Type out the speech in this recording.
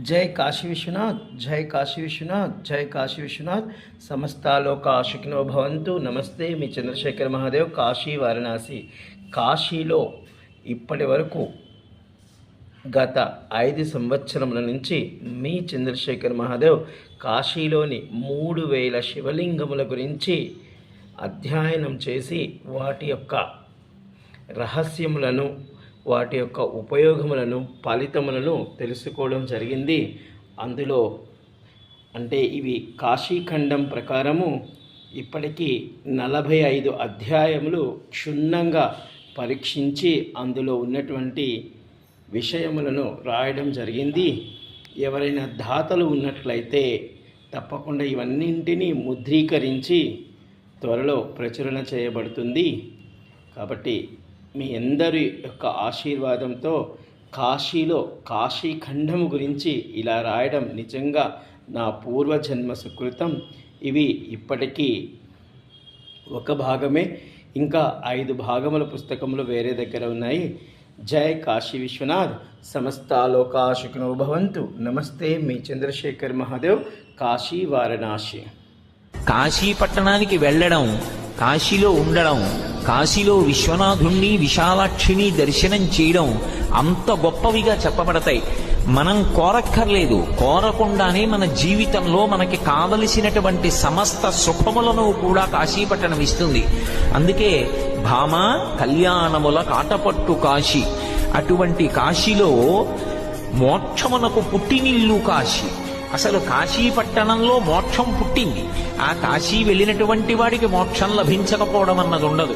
जय काशी विश्वनाथ, जय काशी विश्वनाथ, जय काशी विश्वनाथ। समस्तालोका सुखिनो भवन्तु। నమస్తే మీ చంద్రశేఖర్ మహాదేవ్, కాశీ వారణాసి. కాశీలో ఇప్పటి వరకు గత 5 సంవత్సరముల నుంచి మీ చంద్రశేఖర్ మహాదేవ్ కాశీలోని 3000 శివలింగముల గురించి అధ్యయనం చేసి వాటి యొక్క రహస్యములను, వాటి యొక్క ఉపయోగములను, ఫలితములను తెలుసుకోవడం జరిగింది. అందులో అంటే ఇవి కాశీఖండం ప్రకారము ఇప్పటికీ 45 అధ్యాయములు క్షుణ్ణంగా పరీక్షించి అందులో ఉన్నటువంటి విషయములను రాయడం జరిగింది. ఎవరైనా దాతలు ఉన్నట్లయితే తప్పకుండా ఇవన్నింటినీ ముద్రీకరించి త్వరలో ప్రచురణ చేయబడుతుంది. కాబట్టి మీ అందరి యొక్క ఆశీర్వాదంతో కాశీలో కాశీఖండము గురించి ఇలా రాయడం నిజంగా నా పూర్వజన్మ సుకృతం. ఇవి ఇప్పటికీ ఒక భాగమే, ఇంకా 5 భాగముల పుస్తకములు వేరే దగ్గర ఉన్నాయి. జై కాశీ విశ్వనాథ్. సమస్తాలోకా సుఖినో భవంతు. నమస్తే మీ చంద్రశేఖర్ మహాదేవ్, కాశీ వారణాసి. కాశీ పట్టణానికి వెళ్ళడం, కాశీలో ఉండడం, కాశీలో విశ్వనాథుణ్ణి విశాలాక్షిని దర్శనం చేయడం అంత గొప్పవిగా చెప్పబడతాయి. మనం కోరక్కర్లేదు, కోరకుండానే మన జీవితంలో మనకి కావలసినటువంటి సమస్త సుఖములను కూడా కాశీపట్టణం ఇస్తుంది. అందుకే భామ కళ్యాణముల కాటపట్టు కాశీ. అటువంటి కాశీలో మోక్షమునకు పుట్టినిల్లు కాశీ. అసలు కాశీ పట్టణంలో మోక్షం పుట్టింది. ఆ కాశీ వెళ్ళినటువంటి వాడికి మోక్షం లభించకపోవడం అన్నది ఉండదు.